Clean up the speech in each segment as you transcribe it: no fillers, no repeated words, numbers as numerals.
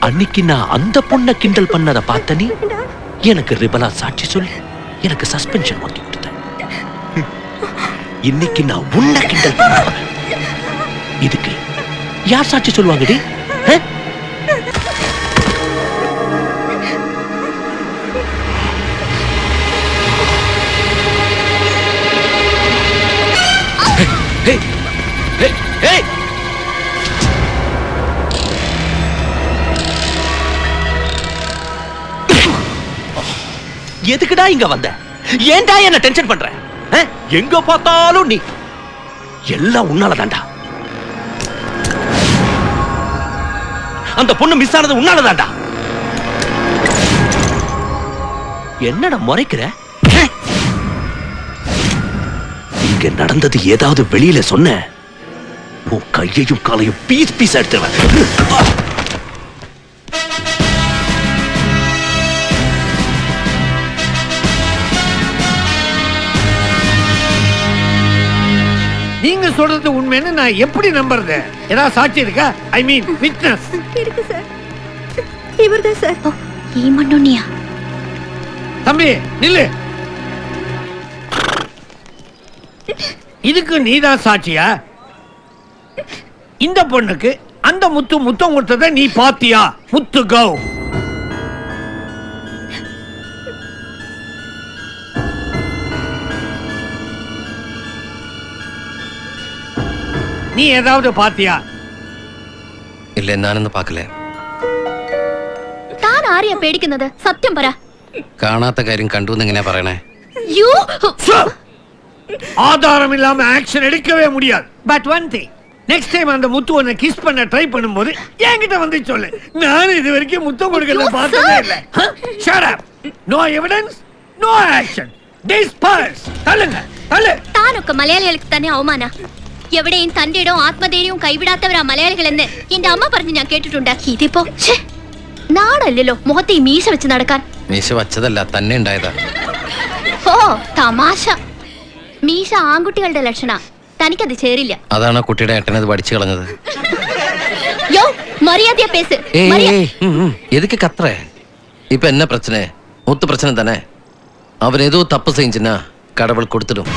அன்னைக்கு நான் அந்த பொண்ணை கிண்டல் பண்ணத பார்த்த நீ எனக்கு ரிபலா சாட்சி சொல்லி எனக்கு சஸ்பென்ஷன் வாங்கி கொடுத்த. இன்னைக்கு நான் உன்னை கிண்டல் பண்ண இதுக்கு யார் சாட்சி சொல்லுவாங்கடி? எதுக்குடா இங்க வந்த? ஏன்டா என்ன டென்ஷன் பண்ற? எங்க பார்த்தாலும் நீ எல்லாம் உன்னால தான்டா. அந்த பொண்ணு மிஸ் ஆனது உன்னால தான்டா. என்னடா முறைக்கிற? இங்க நடந்தது ஏதாவது வெளியில சொன்ன உன் கையையும் காலையும் பீஸ் பீஸ் எடுத்துருவேன். நீங்க சொல்றது உண்மைன்னு நான் எப்படி நம்புறது? ஏதாவது சாட்சி இருக்கா? ஐ மீன் விட்னஸ் இருக்கு சார். இவர்தான் சார். ఈ மண்ணுனியா? தம்பி நில்லு. இதுக்கு நீதான் சாட்சியா? இந்த பொண்ணுக்கு அந்த முத்தம் கொடுத்ததை நீ பாத்தியா? முத்து கவ் நீ ஏதாவது பாத்தியா? இல்ல நானൊന്നും பார்க்கல. താൻ ആരെയാ പേടിക്കുന്നത്? സത്യം പറ. കാണാത്ത കാര്യം കണ്ടു എന്ന് എങ്ങനെയാ പറയണേ? ஆதாரம் இல்லாம ஆக்ஷன் எடுக்கவே முடியாது. But one thing, next time அந்த முத்து உன்னை கிஸ் பண்ண ட்ரை பண்ணும்போது என்கிட்ட வந்து சொல்லு. நான் இது வரைக்கும் முத்தம் கொடுக்கறத பார்த்ததே இல்ல. Shut up. No evidence, no action. Disperse. தள்ளுங்க, தள்ளு. താനൊക്കെ മലയാളികൾക്ക് തന്നെ അവമാന. എവിടെയും തന്റെ ഇടവും ആത്മധൈര്യവും കൈവിടാത്തവരാ മലയാളികളെന്ന് എന്റെ അമ്മ പറഞ്ഞ് ഞാൻ കേട്ടിട്ടുണ്ട്. ഇതിപ്പോ നാടല്ലല്ലോ മുഖത്തെ ഈ മീശ വെച്ച് നടക്കാൻ. മീശ വച്ചതല്ല, തന്നെ ഉണ്ടായതാ. ഓ തമാശ. മീശ ആൺകുട്ടികളുടെ ലക്ഷണ. തനിക്കത് ചേരില്ല. അതാണ് കുട്ടിയുടെ ഏട്ടനത് പഠിച്ചു കളഞ്ഞത്. யோ மரியாதையா பேசு. எதுக்கு கத்துற? இப்ப என்ன பிரச்சனை? முத்து பிரச்சனை தானே. அவன் ஏதோ தப்பு செஞ்சுன்னா கடவுள் கொடுத்துடும்.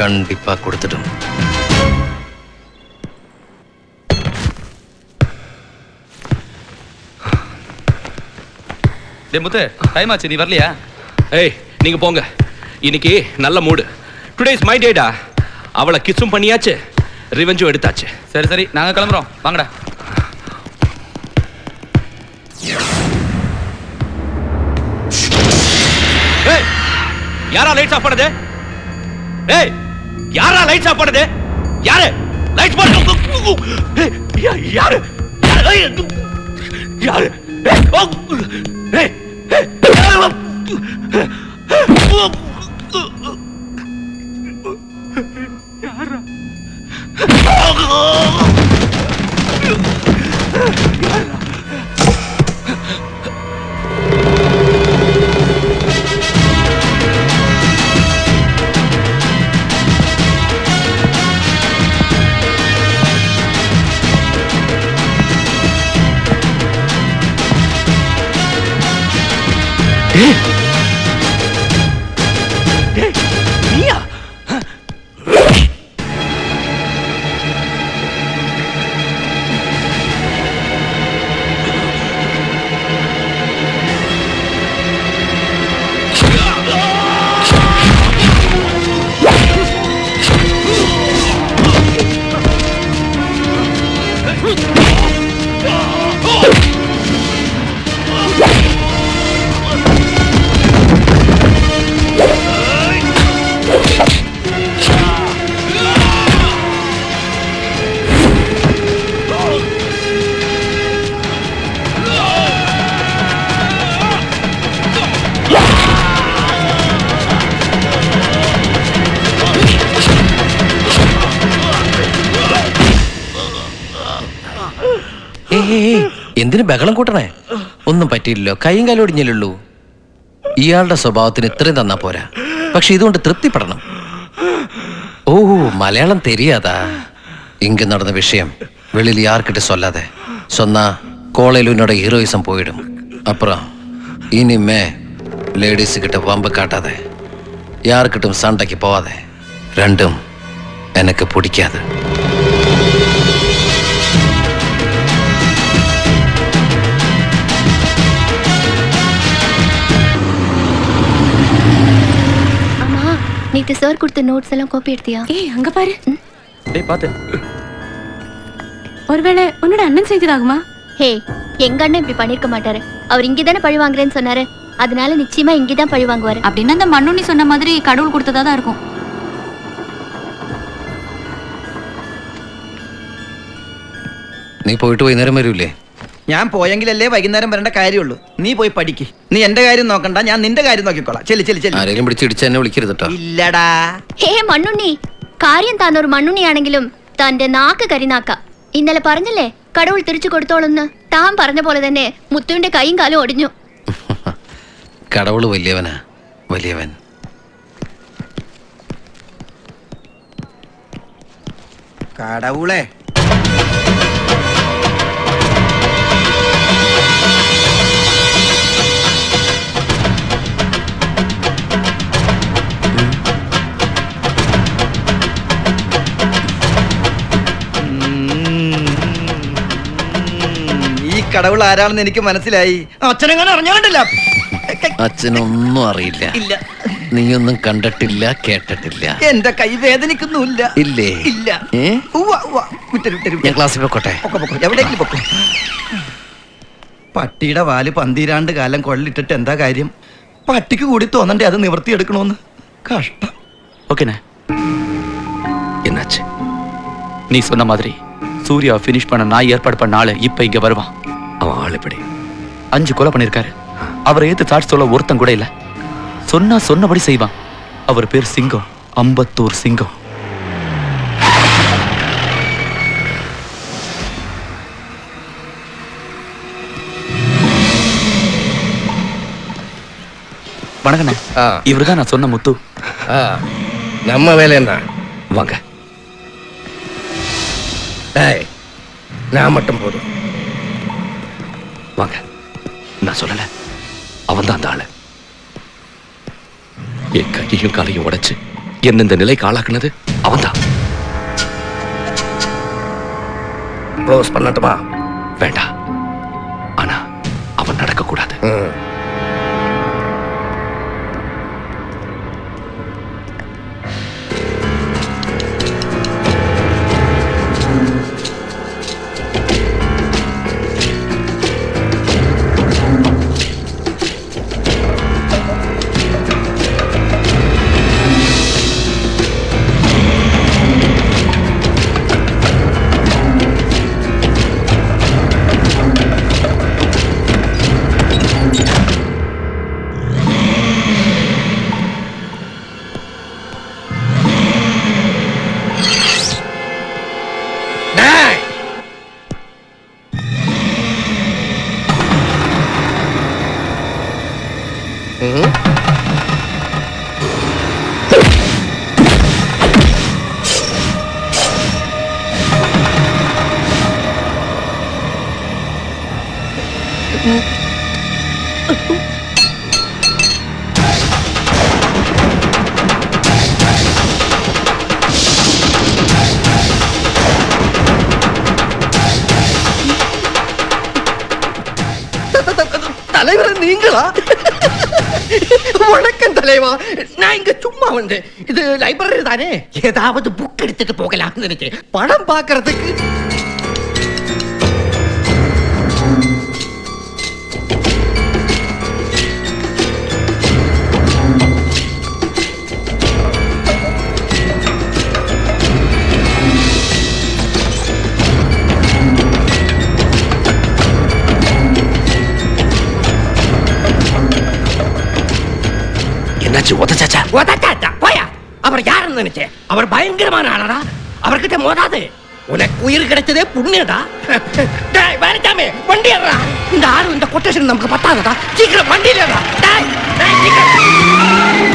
கண்டிப்பா கொடுத்துடும். டேய் முத்து, டைம் ஆச்சு, நீ வரலையா? ஏய் நீங்க போங்க, இன்னைக்கு நல்ல mood. Today is my data. அவளை கிஸ்ஸும் பண்ணியாச்சு, ரிவெஞ்சும் எடுத்தாச்சு. சரி சரி, நாங்க கிளம்புறோம், வாங்கடா. ஏய் யாரா லைட்ஸ் ஆஃப் பண்ணது? ஏய் யாரா லைட்ஸ் ஆஃப் பண்ணது? யாரு லைட்ஸ் போடு? யாரு யாரு யாரு? ஏய் நீயா? എന്തിനു ബഹളം കൂട്ടണേ? ഒന്നും പറ്റിയില്ലല്ലോ, കൈയും കാലും ഒടിഞ്ഞല്ലുള്ളൂ. ഇയാളുടെ സ്വഭാവത്തിന് ഇത്രയും തന്നാ പോരാ, പക്ഷെ ഇതുകൊണ്ട് തൃപ്തിപ്പെടണം. மலையாளம் தெரியாதா? இங்க நடந்த விஷயம் வெளியில யார்கிட்ட சொல்லாத. சொன்னா கோளையில என்னோட ஹீரோயிசம் போயிடும். அப்புறம் இனிமே லேடிஸ் கிட்ட வம்பு காட்டாத, யாருக்கிட்டும் சண்டைக்கு போவாத. ரெண்டும் எனக்கு பிடிக்காது. ஆமா, நேத்து சார் கொடுத்த நோட்ஸ் எல்லாம் காப்பி எடுத்தியா? ஏய் அங்க பாரு. டேய் பாத்து. ஒருவேளை உன்னோட அண்ணன் செஞ்சதாகுமா? ஹே, எங்க அண்ணன் இப்படி பண்ணிருக்க மாட்டாரு. அவர் இங்கதானே பழி வாங்குறேன்னு சொன்னாரு. அதனால நிச்சயமா இங்கதான் பழி வாங்குவாரு. அப்படின்னா அந்த மண்ணுண்ணி சொன்ன மாதிரி கடவுள் கொடுத்ததா தான் இருக்கும். നീ പോയിട്ട് വൈകുന്നേരം വരൂലേ? ഞാൻ പോയെങ്കിലല്ലേ വൈകുന്നേരം വരേണ്ട കാര്യമുള്ളൂ. നീ പോയി പഠിക്ക്. നീ എന്റെ കാര്യം നോക്കണ്ട, ഞാൻ നിന്റെ കാര്യം നോക്കിക്കോളാം. ചെല്ലി ചെല്ലി ചെല്ലി. ആരെങ്കിലും പിടിച്ചിടിച്ച് എന്നെ വിളിക്കരുത് കേട്ടോ. ഇല്ലടാ. ഹേ മണ്ണുണ്ണി, കാര്യം താൻ ഒരു മണ്ണുണ്ണിയാണെങ്കിലും തന്റെ നാക്ക് കരിനാക്ക. ഇന്നലെ പറഞ്ഞല്ലേ കടവുൾ തിരിച്ചു കൊടുത്തോളെന്ന്. താൻ പറഞ്ഞ പോലെ തന്നെ മുത്തുവിന്റെ കൈയും കാലും ഒടിഞ്ഞു. കടവുള് വലിയവനാ, വലിയവൻ. കടവുളെ കടവുൾ ആരാണെന്ന് എനിക്ക് മനസ്സിലായി. അച്ഛനെങ്ങനെ അറിഞ്ഞാണ്ടല്ല. അച്ഛനൊന്നും അറിയില്ല. ഇല്ല. നീയൊന്നും കണ്ടിട്ടില്ല, കേട്ടിട്ടില്ല. എന്റെ കൈ വേദനിക്കുന്നില്ല. ഇല്ലേ? ഇല്ല. ഞാൻ ക്ലാസ്സിൽ പൊക്കോട്ടെ? എവിടെയെങ്കിലും പൊക്കോ. പട്ടിയുടെ വാല് 12 കാലം കൊള്ളിട്ടിട്ട് എന്താ കാര്യം? പട്ടിക്ക് കൂടി തോന്നണ്ടേ അത് നിവർത്തിയെടുക്കണോന്ന്? കഷ്ടം. ஓகேண்ணே. என்னாச்சு? நீ சொன்ன மாதிரி சூர்யா ஃபினிஷ் பண்ண நான் ஏற்பாடு பண்ண ஆளு இப்ப இங்க வருவான். அவன் ஆள் எப்படி? 5 கொலை பண்ணிருக்காரு. அவரை ஏத்து சாட்சி சொல்ல ஒருத்தன் கூட இல்ல. சொன்னா சொன்னபடி செய்வான். அவர் பேர் சிங்கம், அம்பத்தூர் சிங்கம். வணக்கண்ணே. இவருதான் நான் சொன்ன முத்து. நம்ம வேலை என்ன? வாங்க. நான் மட்டும் போதும். வாங்க. நான் சொல்லல, அவன் தான் அந்த ஆளு. என் கையையும் காலையும் உடைச்சு என்ன இந்த நிலைக்கு ஆளாக்குனது அவன் தான். க்ளோஸ் பண்ணட்டுமா? வேண்டாம். ஆனா அவன் நடக்க கூடாது. தலைவர் நீங்களா? வணக்கம் தலைவா. நான் இங்க சும்மா வந்தேன். இது லைப்ரரி தானே? ஏதாவது புக் எடுத்துட்டு போகலாம்னு நினைச்சேன். படம் பார்க்கறதுக்கு. உதச்சாச்சா? போயா. அவர் யாருன்னு நினைச்சேன். அவர் பயங்கரமான ஆளடா. அவர்கிட்ட மோதாது. உனக்கு உயிர் கிடைச்சதே புண்ணியடா. டேய் வேறச்சாமி, வண்டி ஏறா. இந்த ஆளு இந்த கொட்டேஷன் நமக்கு பத்தாதடா. சீக்கிரம் வண்டியில ஏறா. டேய் சீக்கிரம்.